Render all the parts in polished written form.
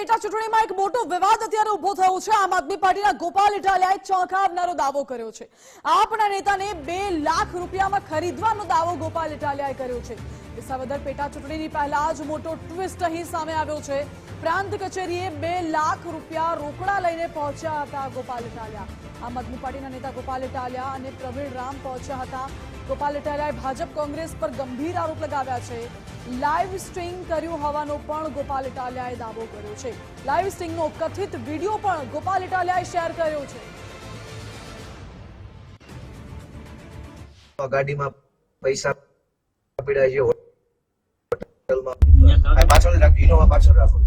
પેટા ચૂંટણીમાં એક મોટો વિવાદ અત્યારે ઉભો થયો છે। આમ આદમી પાર્ટીના ગોપાલ ઇટાલિયાએ ચોંકાવનારો દાવો કર્યો છે। આપના નેતાને 2 લાખ રૂપિયામાં ખરીદવાનો દાવો ગોપાલ ઇટાલિયાએ કર્યો છે। વિસાવદર પેટા ચૂંટણીની પહેલા જ મોટો ટ્વિસ્ટ અહીં સામે આવ્યો છે। પ્રાંત કચેરીએ 2 લાખ રૂપિયા રોકડા લઈને પહોંચ્યા હતા ગોપાલ ઇટાલિયા। આમ આદમી પાર્ટીના નેતા ગોપાલ ઇટાલિયા અને પ્રવીણ રામ પહોંચ્યા હતા। ગોપાલ ઇટાલિયાએ ભાજપ કોંગ્રેસ પર ગંભીર આરોપ લગાવ્યા છે। લાઈવ સ્ટ્રીમ કર્યું હોવાનો પણ ગોપાલ ઇટાલિયાએ દાવો કર્યો છે। લાઈવ સ્ટ્રીમનો કથિત વિડીયો પણ ગોપાલ ઇટાલિયાએ શેર કર્યો છે। ગાડીમાં પૈસા પીડા છે, હોટલમાં પાછળ રાખ, ઇનોવા પાછળ રાખો,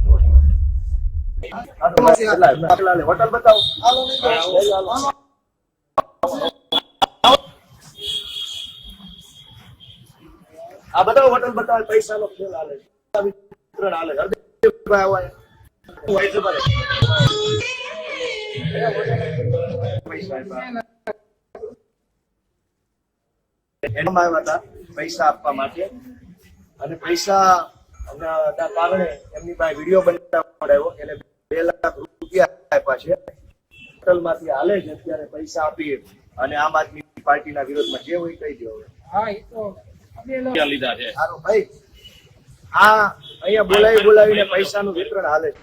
હોટલ બતાવો, આ બધા હોટલ બતાવે, પૈસાનો ખેલ હાલે છે, વિતરણ હાલે છે। હરદેવભાઈ આવ્યા હતા પૈસા આપવા માટે, અને પૈસા ના કારણે એમની પાસે વિડીયો બનાવડાવ્યો, એટલે 2 લાખ રૂપિયા આપ્યા છે। હોટલ માંથી હાલે છે અત્યારે પૈસા આપી, અને આમ આદમી પાર્ટીના વિરોધમાં જે હોય કહી દો। હા, એ તો લીધા છે સારું ભાઈ, આ અહીંયા બોલાવીને પૈસાનું વિતરણ હાલે છે।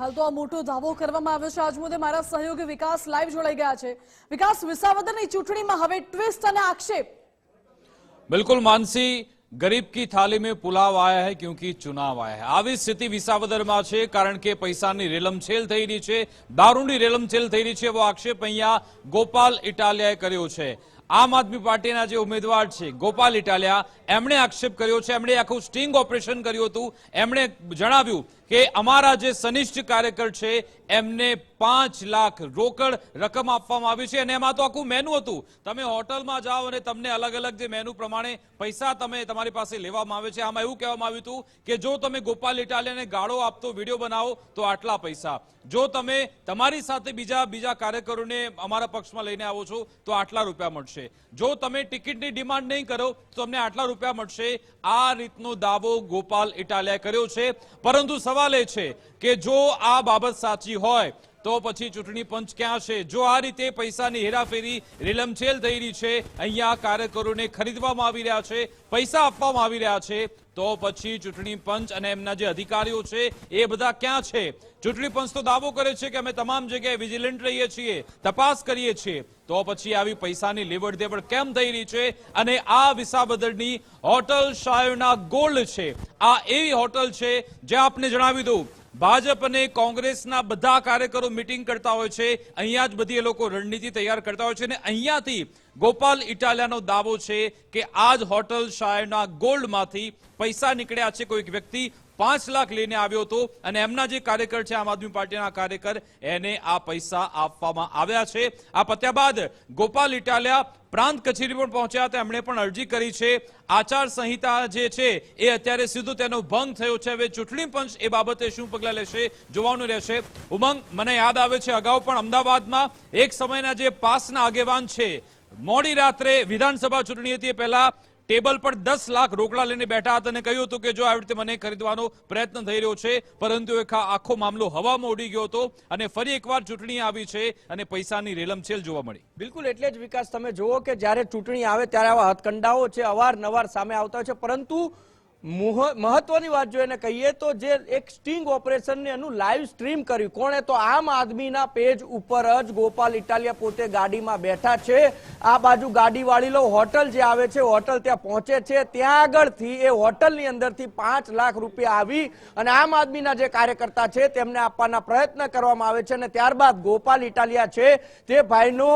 હાલ તો આ મોટો દાવો કરવામાં આવ્યો છે। આજ મુદ્દે મારા સહયોગી વિકાસ લાઈવ જોડાઈ ગયા છે। વિકાસ, વિસાવદરની ચૂંટણીમાં હવે ટ્વિસ્ટ અને આક્ષેપ। बिल्कुल मानसी, गरीब की थाली में पुलाव आया है क्योंकि चुनाव आया है। આવી સ્થિતિ વિસાવદરમાં છે, કારણ કે પૈસાની રેલમછેલ થઈ રહી છે, દારૂની રેલમછેલ થઈ રહી છે, એવો આક્ષેપ અહીંયા ગોપાલ ઇટાલિયાએ કર્યો છે। આમ આદમી પાર્ટીના જે ઉમેદવાર છે ગોપાલ ઇટાલિયા, એમણે આક્ષેપ કર્યો છે, એમણે આખું સ્ટિંગ ઓપરેશન કર્યું હતું। એમણે જણાવ્યું કે અમારા જે સનિષ્ઠ કાર્યકર છે એમને 5 લાખ રોકડ રકમ આપવામાં આવી છે, અને એમાં તો આખું મેનુ હતું। તમે હોટલમાં જાઓ અને તમને અલગ અલગ જે મેનુ પ્રમાણે પૈસા તમારી પાસે લેવામાં આવે છે। આમાં એવું કહેવામાં આવ્યું હતું કે જો તમે ગોપાલ ઇટાલિયાને ગાળો આપતો વિડીયો બનાવો તો આટલા પૈસા, જો તમે તમારી સાથે બીજા કાર્યકરોને અમારા પક્ષમાં લઈને આવો છો તો આટલા રૂપિયા મળશે, જો તમે ટિકિટની ડિમાન્ડ નહીં કરો તો તમને આટલા રૂપિયા મળશે। આ રીતનો દાવો ગોપાલ ઇટાલિયાએ કર્યો છે। પરંતુ સવાલ એ છે કે જો આ બાબત સાચી હોય તો પછી ચૂંટણી પંચ ક્યાં છે? જો આ રીતે પૈસાની હેરાફેરી રેલમછેલ થઈ રહી છે, અહીંયા કાર્યકરોને ખરીદવામાં આવી રહ્યા છે, પૈસા આપવામાં આવી રહ્યા છે, તો પછી ચૂંટણી પંચ અને એમના જે અધિકારીઓ છે એ બધા ક્યાં છે? ચૂંટણી પંચ તો દાવો કરે છે કે અમે તમામ જગ્યાએ વિજિલન્ટ રહીએ છીએ, તપાસ કરીએ છીએ, તો પછી આવી પૈસાની લેવડ દેવડ કેમ થઈ રહી છે? અને આ વિસાવદરની હોટલ શાયોના ગોલ્ડ છે। આ એવી હોટલ છે જ્યાં આપને જણાવી દઉં, ભાજપ અને કોંગ્રેસના બધા કાર્યકરો મીટિંગ કરતા હોય છે, અહીંયા જ બધી એ લોકો રણનીતિ તૈયાર કરતા હોય છે, અને અહીંયાથી ગોપાલ ઇટાલિયાનો દાવો છે કે આ જ હોટલ શાયરના ગોલ્ડમાંથી પૈસા નીકળ્યા છે। કોઈક વ્યક્તિ 5 લાખ લઈને આવ્યો હતો, અને એમના જે કાર્યકર છે આમ આદમી પાર્ટીના કાર્યકર, એને આ પૈસા આપવામાં આવ્યા છે। આ પત્યા બાદ ગોપાલ ઇટાલિયા પ્રાંત કચેરી પણ પહોંચ્યા હતા, એમણે પણ અરજી કરી છે। આચાર સંહિતા જે છે એ અત્યારે સીધો તેનો ભંગ થયો છે। હવે ચૂંટણી પંચ એ બાબતે શું પગલાં લેશે જોવાનું રહેશે। ઉમંગ, મને યાદ આવે છે અગાઉ પણ અમદાવાદમાં એક સમયના જે પાસના આગેવાન છે, મોડી રાત્રે વિધાનસભા ચૂંટણી હતી, પહેલા ટેબલ પર 10 લાખ રોકડા લઈને બેઠા હતા અને કહ્યું હતું કે જો આવી રીતે મને ખરીદવાનો પ્રયત્ન થઈ રહ્યો છે, પરંતુ આખો મામલો હવામાં ઉડી ગયો હતો, અને ફરી એકવાર ચૂંટણી આવી છે અને પૈસાની રેલમછેલ જોવા મળી। બિલકુલ, એટલે જ વિકાસ તમે જુઓ કે જ્યારે ચૂંટણી આવે ત્યારે આવા હથકંડાઓ છે અવારનવાર સામે આવતા હોય છે, પરંતુ મહત્વની વાત જો એને કહીએ તો જે એક સ્ટિંગ ઓપરેશન એનું લાઈવ સ્ટ્રીમ કર્યું કોણે? તો આમ આદમીના પેજ ઉપર જ ગોપાલ ઇટાલિયા પોતે ગાડીમાં બેઠા છે। આ બાજુ ગાડીવાળી લો હોટલ જે આવે છે, હોટલ ત્યાં પહોંચે છે, ત્યાં આગળથી એ હોટલની અંદરથી 5 લાખ રૂપિયા આવી અને આમ આદમીના જે કાર્યકર્તા છે તેમને આપવાના પ્રયત્ન કરવામાં આવે છે, અને ત્યારબાદ ગોપાલ ઇટાલિયા છે તે ભાઈનો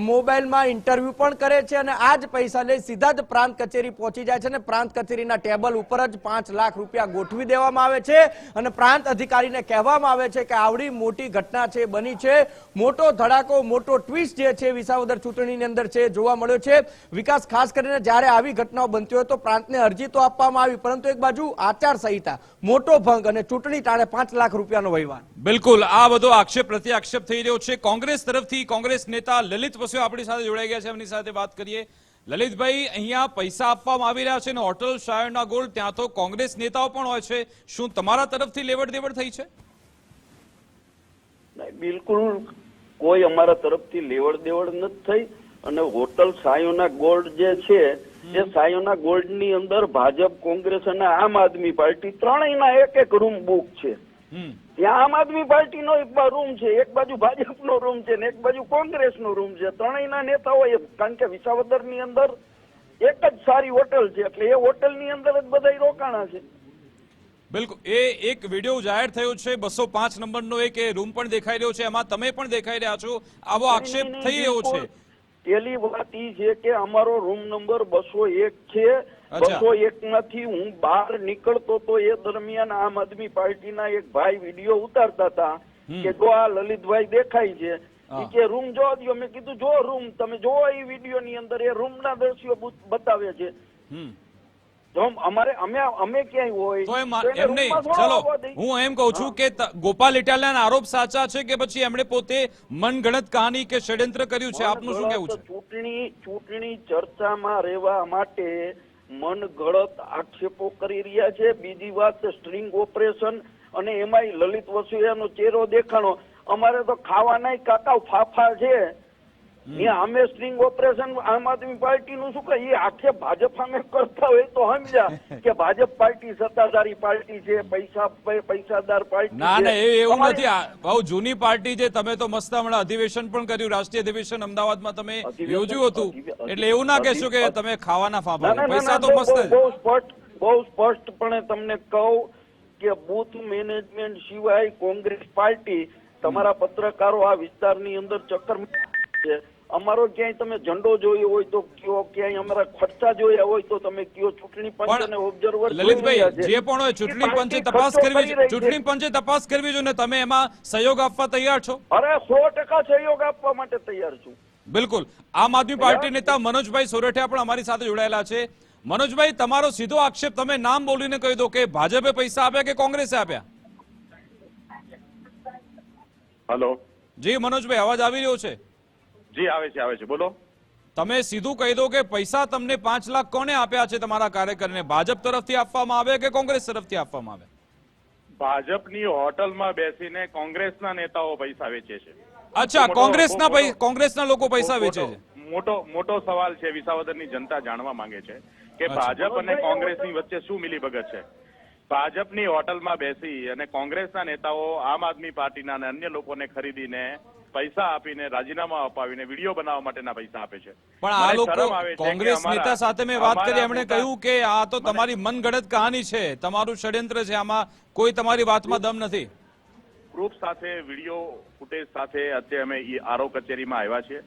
મોબાઈલમાં ઇન્ટરવ્યુ પણ કરે છે, અને આ જ પૈસા લઈ સીધા જ પ્રાંત કચેરી પહોંચી જાય છે, અને પ્રાંત કચેરીના ટેબલ ઉપર પર જ 5 લાખ રૂપિયા ગોઠવી દેવામાં આવે છે અને પ્રાંત અધિકારીને કહેવામાં આવે છે કે આવડી મોટી ઘટના છે બની છે, મોટો ધડાકો, મોટો ટ્વિસ્ટ જે છે વિસાવદર ચૂંટણીની અંદર છે જોવા મળ્યો છે. વિકાસ, ખાસ કરીને જ્યારે આવી ઘટનાઓ બનતી હોય તો પ્રાંતને અરજી તો આપવામાં આવી, પરંતુ એક બાજુ આચારસંહિતા, મોટો ભંગ અને ચૂંટણી ટાણે 5 લાખ રૂપિયાનો વહીવટ. બિલકુલ, આ બધો આક્ષેપ પ્રતિ આક્ષેપ થઈ રહ્યો છે. કોંગ્રેસ તરફથી કોંગ્રેસ નેતા લલિત વસોયા આપણી સાથે જોડાઈ ગયા છે, એમની સાથે વાત કરીએ. લલિતભાઈ, અહીંયા પૈસા આપવામાં આવી રહ્યા છે અને હોટલ શાયરના ગોલ્ડ, ત્યાં તો કોંગ્રેસ નેતાઓ પણ હોય છે, શું તમારા તરફથી લેવડ દેવડ થઈ છે? બિલકુલ કોઈ અમારા તરફથી લેવડ દેવડ નથી થઈ. અને હોટલ સાયોના ગોલ્ડ જે છે એ સાયોના ગોલ્ડ ની અંદર ભાજપ, કોંગ્રેસ અને આમ આદમી પાર્ટી ત્રણેયના એક રૂમ બુક છે. ત્યાં આમ આદમી પાર્ટીનો એક રૂમ છે, એક બાજુ ભાજપનો રૂમ છે ને એક બાજુ કોંગ્રેસનો રૂમ છે. ત્રણેયના નેતાઓ, કારણ કે વિસાવદરની અંદર એક જ સારી હોટલ છે એટલે એ હોટલની અંદર જ બધા રોકાણા છે. બિલકુલ, એ એક વિડીયો જાહેર થયો છે 205 નંબરનો, એક રૂમ પણ દેખાઈ રહ્યો છે, એમાં તમે પણ દેખાઈ રહ્યા છો, આવો આક્ષેપ થઈ રહ્યો છે. પેલી વાત ઈ છે કે અમારો રૂમ નંબર 201 છે. 201 માંથી હું બહાર નીકળતો તો એ દરમિયાન આમ આદમી પાર્ટીના એક ભાઈ વિડીયો ઉતારતા હતા કે જો આ લલિતભાઈ દેખાય છે, કે રૂમ જોવા દો. મેં કીધું જો રૂમ તમે જોવો એ વિડીયો ની અંદર એ રૂમ ના દ્રશ્યો બતાવે છે. અમે ક્યાંય હોય તો એમ નહીં. ચલો, હું એમ કહું છું કે ગોપાલ ઇટાલિયાના આરોપ સાચા છે કે પછી એમણે પોતે મનગણત કહાની કે ષડયંત્ર કર્યું છે? આપનું શું કહેવું છે? ચૂંટણી ચર્ચામાં રહેવા માટે મનગળત આક્ષેપો કરી રહ્યા છે. બીજી વાત, સ્ટ્રિંગ ઓપરેશન અને એમાંય લલિત વસોયાનો ચહેરો દેખાણો. અમારે તો ખાવાના કાકા ફાફા છે, અમે સ્ટ્રિંગ ઓપરેશન આમ આદમી પાર્ટી નું શું કહે, આખે ભાજપ સામે કરતા હોય તો સમજ્યા કે ભાજપ પાર્ટી સત્તાધારી પાર્ટી છે, પૈસાદાર પાર્ટી. ના ના, એવું નથી. બહુ જૂની પાર્ટી છે. તમે તો મસ્ત હમણાં અધિવેશન પણ કર્યું, રાષ્ટ્રીય અધિવેશન અમદાવાદમાં તમે યોજ્યું હતું, એટલે એવું ના કહેશો કે તમે ખાવાના ફાફા. પૈસા તો મસ્ત. બહુ સ્પષ્ટપણે તમને કહું કે બૂથ મેનેજમેન્ટ સિવાય કોંગ્રેસ પાર્ટી, તમારા પત્રકારો આ વિસ્તારની અંદર ચક્કર છે. અમારો ક્યાંય તમે ઝંડો જોયો હોય તો કયો, ક્યાંય અમારા ખર્ચા જોયા હોય તો તમે કયો. ચૂંટણી પંચ અને ઓબ્ઝર્વર લલિતભાઈ, જે પણ હોય ચૂંટણી પંચે તપાસ કરવી, ચૂંટણી પંચે તપાસ કરવી જોઈએ ને તમે એમાં સહયોગ આપવા તૈયાર છો? અરે 100% સહયોગ આપવા માટે તૈયાર છું. બિલકુલ. આમ આદમી પાર્ટી નેતા મનોજભાઈ સોરઠિયા પણ અમારી સાથે જોડાયેલા છે. મનોજભાઈ, તમારો સીધો આક્ષેપ તમે નામ બોલીને કહી દો કે ભાજપે પૈસા આપ્યા કે કોંગ્રેસે આપ્યા? હેલો જી મનોજભાઈ, અવાજ આવી રહ્યો છે? જી આવે છે, બોલો. તમે સીધું કહી દો કે પૈસા તમને 5 લાખ કોને આપ્યા છે તમારા કાર્યકરને? ભાજપ તરફથી આપવામાં આવે કે કોંગ્રેસ તરફથી આપવામાં આવે? ભાજપની હોટલમાં બેસીને કોંગ્રેસના નેતાઓ પૈસા વેચે છે. અચ્છા, કોંગ્રેસના લોકો પૈસા વેચે છે. મોટો સવાલ છે, વિસાવદરની જનતા જાણવા માંગે છે કે ભાજપ અને કોંગ્રેસની વચ્ચે શું મિલીભગત છે. ભાજપની હોટલમાં બેસી અને કોંગ્રેસના નેતાઓ આમ આદમી પાર્ટીના અને અન્ય લોકોને ખરીદીને પૈસા આપીને, રાજીનામા અપાવીને વિડીયો બનાવવા માટેના પૈસા આપે છે. પણ આ લોકો, કોંગ્રેસ નેતા સાથે મેં વાત કરી, એમણે કહ્યું કે આ તો તમારી મનગણત કહાની છે, તમારું ષડયંત્ર છે, આમાં કોઈ તમારી વાતમાં દમ નથી. પ્રૂફ સાથે, વિડીયો ફૂટેજ સાથે અત્યારે અમે આરઓ કચેરીમાં આવ્યા છે.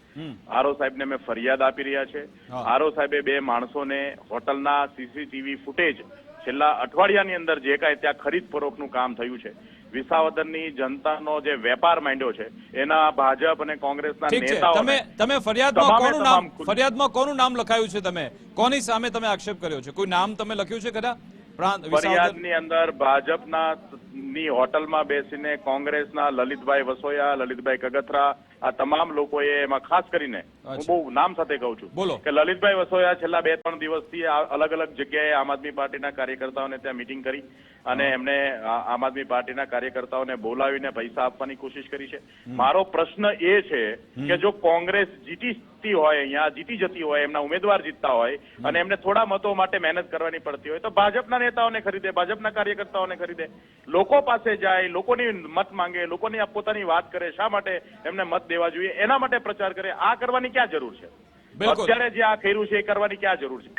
આરઓ સાહેબને અમે ફરિયાદ આપી રહ્યા છે. આરઓ સાહેબે 2 માણસોને હોટલના સીસીટીવી ફૂટેજ છેલ્લા અઠવાડિયાની અંદર જે કાંઈ ત્યાં ખરીદ ફરોખનું કામ થયું છે, વિસાવદરની જનતાનો જે વેપાર માંડ્યો છે, એના ભાજપ અને કોંગ્રેસના નેતાઓ. તમે ફરિયાદમાં કોનું નામ લખાયું છે? તમે કોની સામે તમે આક્ષેપ કર્યો છે? કોઈ નામ તમે લખ્યું છે ખરા? ફરિયાદની અંદર ભાજપના ની હોટલમાં બેસીને કોંગ્રેસના લલિતભાઈ વસોયા, લલિતભાઈ કગથરા, આ તમામ લોકોએ, એમાં ખાસ કરીને હું બહુ નામ સાથે કહું છું કે લલિતભાઈ વસોયા છેલ્લા 2-3 દિવસથી અલગ અલગ જગ્યાએ આમ આદમી પાર્ટીના કાર્યકર્તાઓને ત્યાં મીટિંગ કરી અને એમને આમ આદમી પાર્ટીના કાર્યકર્તાઓને બોલાવીને પૈસા આપવાની કોશિશ કરી છે. મારો પ્રશ્ન એ છે કે જો કોંગ્રેસ જીતી હોય, અહીંયા જીતી જતી હોય, એમના ઉમેદવાર જીતતા હોય અને એમને થોડા મતો માટે મહેનત કરવાની પડતી હોય તો ભાજપના નેતાઓને ખરીદે, ભાજપના કાર્યકર્તાઓને ખરીદે, લોકો પાસે જાય, લોકોની મત માંગે, લોકોની પોતાની વાત કરે. શા માટે એમને મત દેવા જોઈએ? એના માટે પ્રચાર કરે. આ કરવાની ક્યાં જરૂર છે? અત્યારે જે આ કર્યું છે એ કરવાની ક્યાં જરૂર છે?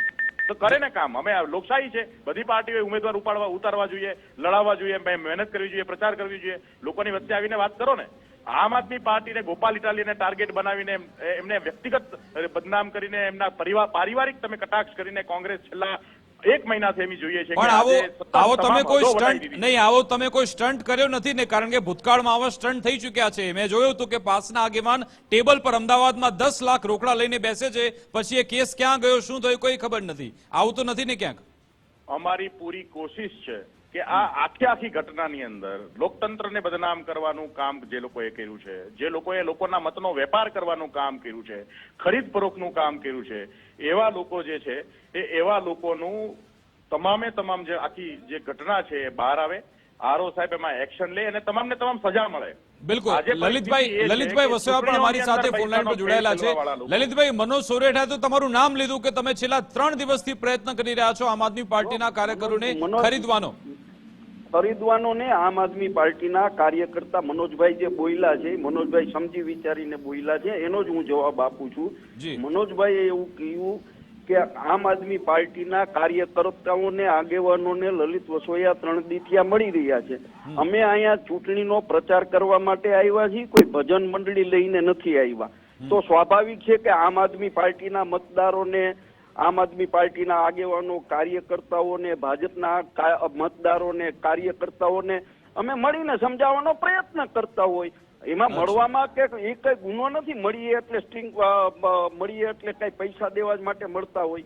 તો કરે ને કામ. અમે લોકશાહી છે, બધી પાર્ટીઓએ ઉમેદવાર ઉતારવા જોઈએ, લડાવવા જોઈએ, મહેનત કરવી જોઈએ, પ્રચાર કરવી જોઈએ. લોકોની વચ્ચે આવીને વાત કરો ને. આમ આદમી પાર્ટીને ગોપાલ ઇટાલિયાને ટાર્ગેટ બનાવીને એમને વ્યક્તિગત બદનામ કરીને, એમના પારિવારિક તમે કટાક્ષ કરીને કોંગ્રેસ છેલ્લા 1 મહિનાથી એમ જોઈએ છે કે પણ આજે આવો તમે તમામ કોઈ હદો સ્ટન્ટ વટાવી દીધી. નહીં, આવો તમે કોઈ સ્ટન્ટ કર્યો નથી ને, કારણ કે ભૂતકાળમાં આવા સ્ટન્ટ થઈ ચૂક્યા છે. મેં જોયું હતું કે પાસના આગેવાન ટેબલ પર અમદાવાદમાં 10 લાખ રોકડા લઈને બેસે છે, પછી એ કેસ ક્યાં ગયો, શું થયું, કોઈ ખબર નથી. આવું તો નથી ને ક્યાંક? અમારી પૂરી કોશિશ છે કે આ આખી ઘટનાની અંદર લોકતંત્રને બદનામ કરવાનું કામ જે લોકોએ કર્યું છે, જે લોકોએ લોકોના મતનો વેપાર કરવાનું કામ કર્યું છે, ખરીદ ફરોખનું કામ કર્યું છે, એવા લોકો જે છે એવા લોકોનું તમામે તમામ જે આખી જે ઘટના છે એ બહાર આવે, આરઓ સાહેબ એમાં એક્શન લે અને તમામને તમામ સજા મળે. બિલકુલ. આજે પરિસ્થિતિ એ છે લલિતભાઈ કે વસોયા પણ અમારી સાથે ચૂંટણીઓની ફોનલાઈન પર અંદર જોડાયેલા છે. પૈસાનો ખેલ લલિતભાઈ, મનોજ સોરેઠાએ તો તમારું નામ લીધું કે તમે છેલ્લા 3 દિવસથી પ્રયત્ન કરી રહ્યા છો આમ આદમી પાર્ટીના કાર્યકરોને ખરીદવાનો ને આમ આદમી પાર્ટીના કાર્યકર્તા મનોજભાઈ જે બોલ્યા છે, મનોજભાઈ સમજી વિચારીને બોલ્યા છે, એનો જ હું જવાબ આપું છું. મનોજભાઈએ એવું કહ્યું કે આમ આદમી પાર્ટીના કાર્યકર્તાઓને આગેવાનોને લલિત વસોયા 3 દીથી મળી રહ્યા છે. અમે અહીંયા ચૂંટણીનો પ્રચાર કરવા માટે આવ્યા છીએ, કોઈ ભજન મંડળી લઈને નથી આવ્યા. તો સ્વાભાવિક છે કે આમ આદમી પાર્ટીના મતદારોને, આમ આદમી પાર્ટીના આગેવાનો, કાર્યકર્તાઓને, ભાજપના મતદારોને, કાર્યકર્તાઓને અમે મળીને સમજાવવાનો પ્રયત્ન કરતા હોય. એમાં મળવામાં કે એ કઈ ગુનો નથી. મળીએ એટલે મળીએ એટલે કઈ પૈસા દેવા માટે મળતા હોય.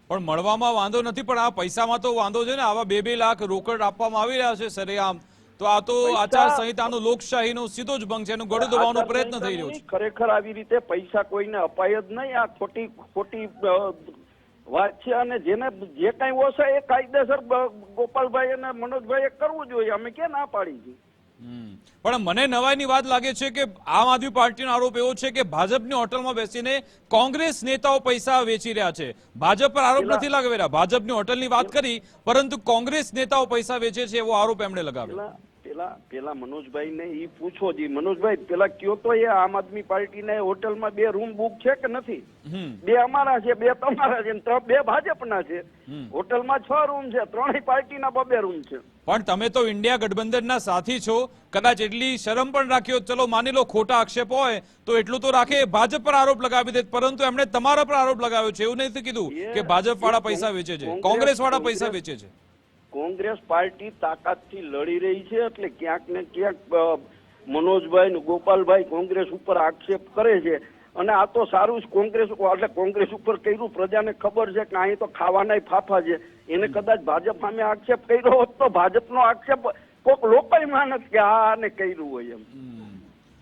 પણ મળવામાં વાંધો નથી, પણ આ પૈસામાં તો વાંધો છે ને. આવા 2-2 લાખ રોકડ આપવામાં આવી રહ્યા છે સરેઆમ, તો આ તો આચાર સંહિતાનો, લોકશાહીનો સીધો જ ભંગ છે, એનું ગળું દબાવવાનો પ્રયત્ન થઈ રહ્યો છે. ખરેખર આવી રીતે પૈસા કોઈને અપાય જ નહીં. આ ખોટી વાત છે. અને જેને જે કઈ ઓછા એ કાયદેસર ગોપાલભાઈ અને મનોજભાઈ કરવું જોઈએ. અમે ક્યાં ના પાડી છે. પણ મને નવાઈની વાત લાગે છે કે આમ આદમી પાર્ટીનો આરોપ એવો છે કે ભાજપની હોટલમાં બેસીને કોંગ્રેસ નેતાઓ પૈસા વેચી રહ્યા છે. ભાજપ પર આરોપ નથી લગાવી રહ્યા. ભાજપની હોટલની વાત કરી, પરંતુ કોંગ્રેસ નેતાઓ પૈસા વેચે છે એવો આરોપ એમણે લગાવ્યો. પેલા મનોજભાઈ ને ઈ પૂછો જી. મનોજભાઈ પેલા કયો તો એ આમ આદમી પાર્ટી ને હોટલમાં 2 રૂમ બુક છે કે નથી? 2 અમારા છે, 2 તમારા છે, 2 ભાજપના છે. હોટલમાં 6 રૂમ છે, 3 પાર્ટીના 2 રૂમ છે. પણ તમે તો ઇન્ડિયા ગઠબંધનના સાથી છો, કદાચ એટલી શરમ પણ રાખ્યો. ચલો માની લો ખોટા આક્ષેપ હોય તો એટલું તો રાખે, ભાજપ પર આરોપ લગાવી દે, પરંતુ એમણે તમારા પર આરોપ લગાવ્યો છે. એવું નથી કીધું કે ભાજપ વાળા પૈસા વેચે છે, કોંગ્રેસ વાળા પૈસા વેચે છે. કોંગ્રેસ પાર્ટી તાકાતથી લડી રહી છે, એટલે ક્યાંક ને ક્યાંક મનોજભાઈ ને ગોપાલભાઈ કોંગ્રેસ ઉપર આક્ષેપ કરે છે. અને આ તો સારું કોંગ્રેસ એટલે કોંગ્રેસ ઉપર કર્યું, પ્રજાને ખબર છે કે અહીં તો ખાવાના ફાફા છે. એને કદાચ ભાજપ સામે આક્ષેપ કર્યો હોત તો ભાજપનો આક્ષેપ કોક લોકો માનત કે આને કર્યું હોય એમ.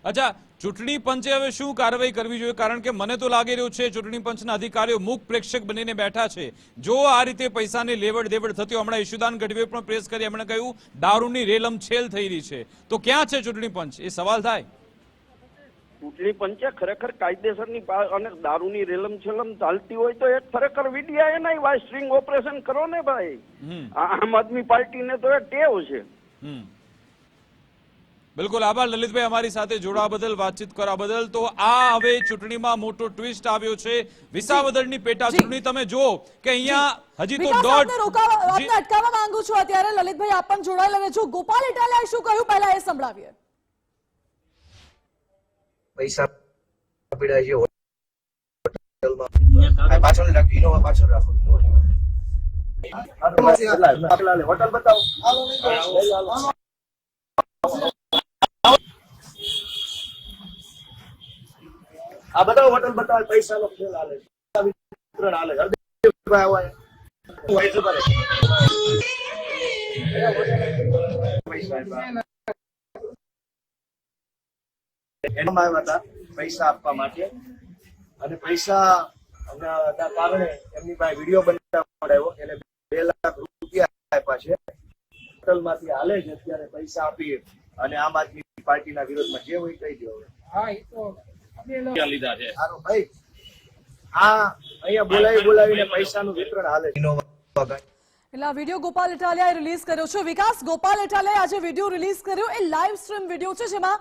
અચ્છા, ચૂંટણી પંચે હવે શું કાર્યવાહી કરવી જોઈએ? કારણ કે મને તો લાગી રહ્યું છે ચૂંટણી પંચના અધિકારીઓ મૂક પ્રેક્ષક બનીને બેઠા છે. જો આ રીતે પૈસાની લેવડ દેવડ થતી હોય, હમણાં ઈશુદાન ગઢવીએ પણ પ્રેસ કરી, એમણે કહ્યું દારૂની રેલમછેલ થઈ રહી છે, તો ક્યાં છે ચૂંટણી પંચ? એ સવાલ થાય. ચૂંટણી પંચે ખરેખર કાયદેસરની અને દારૂની રેલમછેલમ ચાલતી હોય તો એક ખરેખર વીડિયા એના વાય સ્ટ્રિંગ ઓપરેશન કરો ને ભાઈ. આમ આદમી પાર્ટીને તો એ ટેવ છે. બિલકુલ, આભાર લલિતભાઈ અમારી સાથે જોડાવા બદલ, વાતચીત કરવા બદલ. તો આ હવે ચૂંટણીમાં મોટો ટ્વિસ્ટ આવ્યો છે. વિસાવદરની પેટા ચૂંટણી તમે જુઓ કે અહીંયા હજી તો અટકાવવા માંગુ છું અત્યારે. લલિતભાઈ આપ પણ જોડાયેલા રહેજો. ગોપાલ ઇટાલિયાએ શું કહ્યું પહેલા એ સંભળાવીએ. પૈસા પીડાય છે હોટલમાં, પાછળ રાખો, ઇનોવા પાછળ રાખો. હોટલ બતાવો. આ બધા હોટલ બતાવે, પૈસાનો ખેલ હાલે છે, વિતરણ હાલે છે. પૈસા આપવા માટે, અને પૈસા ના કારણે એમની પાસે વિડીયો બનાવડાવ્યો, એટલે 2 લાખ રૂપિયા આપ્યા છે. હોટલમાંથી હાલે છે અત્યારે પૈસા આપી, અને આમ આદમી પાર્ટીના વિરોધમાં જે હોય કહી દો. લીધા છે સારું ભાઈ. આ અહીંયા બોલાવીને પૈસાનું વિતરણ હાલે છે. એટલે આ વિડીયો ગોપાલ ઇટાલિયાએ રિલીઝ કર્યો છે. વિકાસ, ગોપાલ ઇટાલિયાએ આજે વિડીયો રિલીઝ કર્યો, એ લાઈવ સ્ટ્રીમ વિડીયો છે જેમાં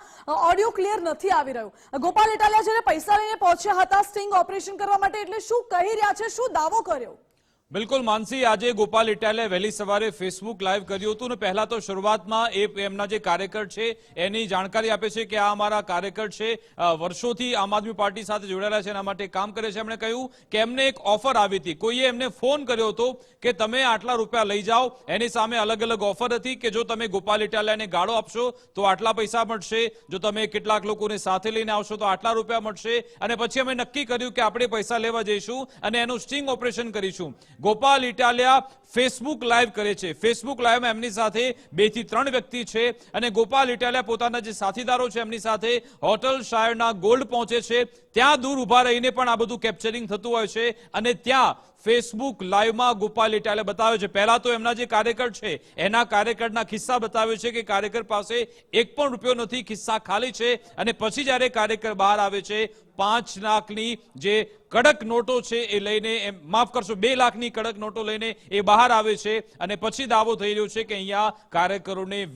ઓડિયો ક્લિયર નથી આવી રહ્યું. ગોપાલ ઇટાલિયા જ્યારે પૈસા લઈને પહોંચ્યા હતા સ્ટિંગ ઓપરેશન કરવા માટે, એટલે શું કહી રહ્યા છે, શું દાવો કર્યો? બિલકુલ માનસી, આજે ગોપાલ ઇટાલિયાએ વહેલી સવારે ફેસબુક લાઈવ કર્યું હતું અને પહેલા તો શરૂઆતમાં એમના જે કાર્યકર છે એની જાણકારી આપે છે કે આ અમારા કાર્યકર છે, વર્ષોથી આમ આદમી પાર્ટી સાથે જોડાયેલા છે, એના માટે કામ કરે છે. એમણે કહ્યું કે એમને એક ઓફર આવી હતી, કોઈએ એમને ફોન કર્યો હતો કે તમે આટલા રૂપિયા લઈ જાઓ. એની સામે અલગ અલગ ઓફર હતી કે જો તમે ગોપાલ ઇટાલિયાને ગાળો આપશો તો આટલા પૈસા મળશે, જો તમે કેટલાક લોકોને સાથે લઈને આવશો તો આટલા રૂપિયા મળશે. અને પછી અમે નક્કી કર્યું કે આપણે પૈસા લેવા જઈશું અને એનું સ્ટિંગ ઓપરેશન કરીશું. ગોપાલ ઇટાલિયા ફેસબુક લાઈવ કરે છે. ફેસબુક લાઈવમાં એમની સાથે 2 થી 3 વ્યક્તિ છે અને ગોપાલ ઇટાલિયા પોતાના જે સાથીદારો છે એમની સાથે હોટલ શાયરના ગોલ્ડ પહોંચે છે. ત્યાં દૂર ઉભા રહીને પણ આ બધું કેપ્ચરિંગ થતું હોય છે અને ત્યાં ફેસબુક લાઈવમાં ગોપાલ ઇટાલિયા બતાવે છે. પહેલા તો એમના જે કાર્યકર છે એના કાર્યકરના ખિસ્સા બતાવે છે કે કાર્યકર પાસે 1 પણ રૂપિયો નથી, ખિસ્સા ખાલી છે. અને પછી જ્યારે કાર્યકર બહાર આવે છે 5 લાખની જે કડક નોટો છે એ લઈને, માફ કરશો 2 લાખની કડક નોટો લઈને એ બહાર આવે છે અને પછી દાવો થઈ રહ્યો છે કે અહીંયા કાર્યકરોને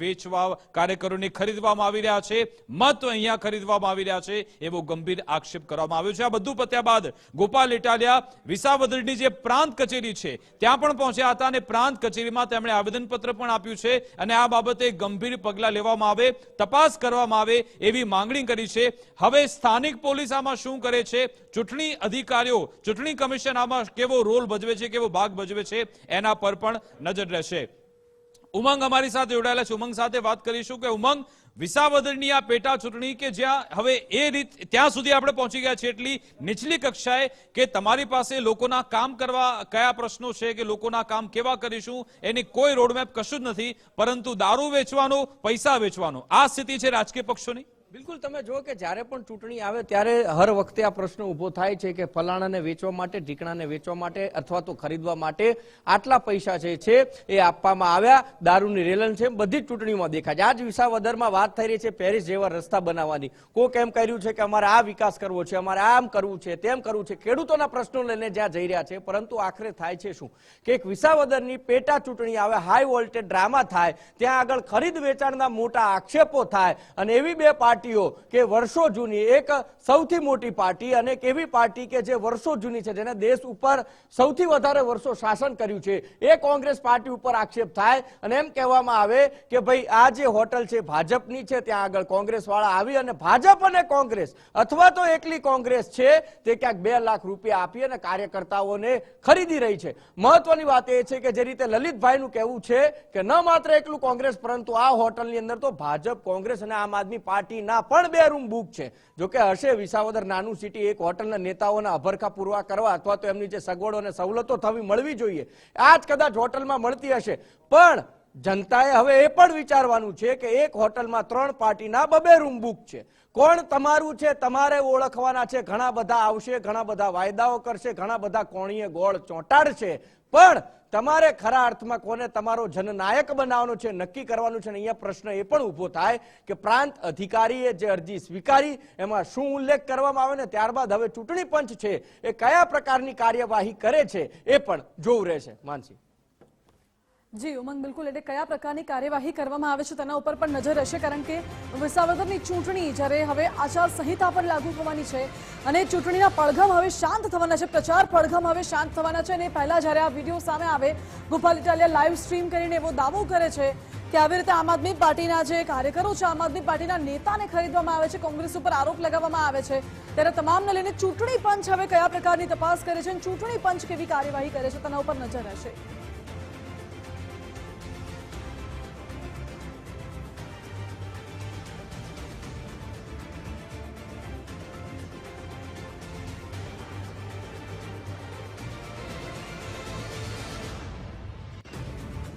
ખરીદવામાં આવી રહ્યા છે, મત અહીંયા ખરીદવામાં આવી રહ્યા છે, એવો ગંભીર આક્ષેપ કરવામાં આવ્યો છે. આ બધું પત્યા બાદ ગોપાલ ઇટાલિયા વિસાવદરની જે પ્રાંત કચેરી છે ત્યાં પણ પહોંચ્યા હતા અને પ્રાંત કચેરીમાં તેમણે આવેદનપત્ર પણ આપ્યું છે અને આ બાબતે ગંભીર પગલાં લેવામાં આવે, તપાસ કરવામાં આવે એવી માંગણી કરી છે. હવે સ્થાનિક પોલીસ આમાં શું કરે છે, ચૂંટણી અધિકારીઓ, ચૂંટણી કમિશન આમાં કેવો રોલ ભજવે છે, કેવો ભાગ ભજવે છે, એના પર પણ નજર રહેશે. ઉમંગ અમારી સાથે જોડાયેલા છે, ઉમંગ સાથે વાત કરીશું કે ઉમંગ, વિસાવદરની આ પેટા ચૂંટણી કે જ્યાં હવે ત્યાં સુધી આપણે પહોંચી ગયા છે એટલી નીચલી કક્ષાએ કે તમારી પાસે લોકોના કામ કરવા કયા પ્રશ્નો છે કે લોકોના કામ કેવા કરીશું એની કોઈ રોડમેપ કશું જ નથી, પરંતુ દારૂ વેચવાનો, પૈસા વેચવાનો, આ સ્થિતિ છે રાજકીય પક્ષોની. બિલકુલ, તમે જુઓ કે જ્યારે પણ ચૂંટણી આવે ત્યારે હર વખતે આ પ્રશ્ન ઉભો થાય છે કે ફલાણાને વેચવા માટે, ઢીકણાને વેચવા માટે અથવા તો ખરીદવા માટે આટલા પૈસા છે એ આપવામાં આવ્યા, દારૂની રેલન છે, બધી જ ચૂંટણીઓમાં દેખાય છે. આજ વિસાવદરમાં વાત થઈ રહી છે પેરિસ જેવા રસ્તા બનાવવાની. કોક એમ કર્યું છે કે અમારે આ વિકાસ કરવો છે, અમારે આમ કરવું છે, તેમ કરવું છે, ખેડૂતોના પ્રશ્નો લઈને જ્યાં જઈ રહ્યા છે. પરંતુ આખરે થાય છે શું કે એક વિસાવદરની પેટા ચૂંટણી આવે, હાઈ વોલ્ટેજ ડ્રામા થાય, ત્યાં આગળ ખરીદ વેચાણના મોટા આક્ષેપો થાય અને એવી બે પાર્ટીઓ કે વર્ષો જૂની, એક સૌથી મોટી પાર્ટી અને એક એવી પાર્ટી કે જે વર્ષો જૂની છે, જેને દેશ ઉપર સૌથી વધારે વર્ષો શાસન કર્યું છે, એ કોંગ્રેસ પાર્ટી ઉપર આક્ષેપ થાય અને એમ કહેવામાં આવે કે ભાઈ આ જે હોટલ છે ભાજપની છે, ત્યાં આગળ કોંગ્રેસ વાળા આવી અને ભાજપ અને કોંગ્રેસ અથવા તો એકલી કોંગ્રેસ છે તે ક્યાંક 2 લાખ રૂપિયા આપી અને કાર્યકર્તાઓને ખરીદી રહી છે. મહત્વની વાત એ છે કે જે રીતે લલિતભાઈનું કહેવું છે કે ન માત્ર એકલું કોંગ્રેસ પરંતુ આ હોટલની અંદર તો ભાજપ, કોંગ્રેસ અને આમ આદમી પાર્ટી પણ 2 રૂમ બુક છે. જોકે હશે વિસાવદર નાનું સિટી, એક હોટલના નેતાઓના અભરખા પૂરવા કરવા અથવા તો એમની જે સગવડો અને સવલતો થવી મળવી જોઈએ આ જ કદાચ હોટલમાં મળતી હશે, પણ જનતાએ હવે એ પણ વિચારવાનું છે કે એક હોટલમાં 3 પાર્ટીના 2 રૂમ બુક છે. કોણ તમારું છે તમારે ઓળખવાના છે. ઘણા બધા આવશે, ઘણા બધા વાયદાઓ કરશે, ઘણા બધા કોણીએ ગોળ ચોંટાડશે, પણ તમારે ખરા અર્થમાં કોને તમારો જનનાયક બનાવવાનો છે નક્કી કરવાનું છે. અહીંયા પ્રશ્ન એ પણ ઉભો થાય કે પ્રાંત અધિકારીએ જે અરજી સ્વીકારી એમાં શું ઉલ્લેખ કરવામાં આવે ને ત્યારબાદ હવે ચૂંટણી પંચ છે એ કયા પ્રકારની કાર્યવાહી કરે છે એ પણ જોવું રહેશે. માનસી. જી ઉમંગ, બિલકુલ, એટલે કયા પ્રકારની કાર્યવાહી કરવામાં આવે છે તેના ઉપર પણ નજર રહેશે, કારણ કે વિસાવદરની ચૂંટણી જ્યારે હવે આચારસંહિતા પર લાગુ થવાની છે અને ચૂંટણીના પડઘમ હવે શાંત થવાના છે, પ્રચાર પડઘમ હવે શાંત થવાના છે. અને પહેલા જ્યારે આ વિડીયો સામે આવે, ગોપાલ ઇટાલિયા લાઈવ સ્ટ્રીમ કરીને એવો દાવો કરે છે કે આવી રીતે આમ આદમી પાર્ટીના જે કાર્યકરો છે, આમ આદમી પાર્ટીના નેતાને ખરીદવામાં આવે છે, કોંગ્રેસ ઉપર આરોપ લગાવવામાં આવે છે, ત્યારે તમામને લઈને ચૂંટણી પંચ હવે કયા પ્રકારની તપાસ કરે છે અને ચૂંટણી પંચ કેવી કાર્યવાહી કરે છે તેના ઉપર નજર રહેશે.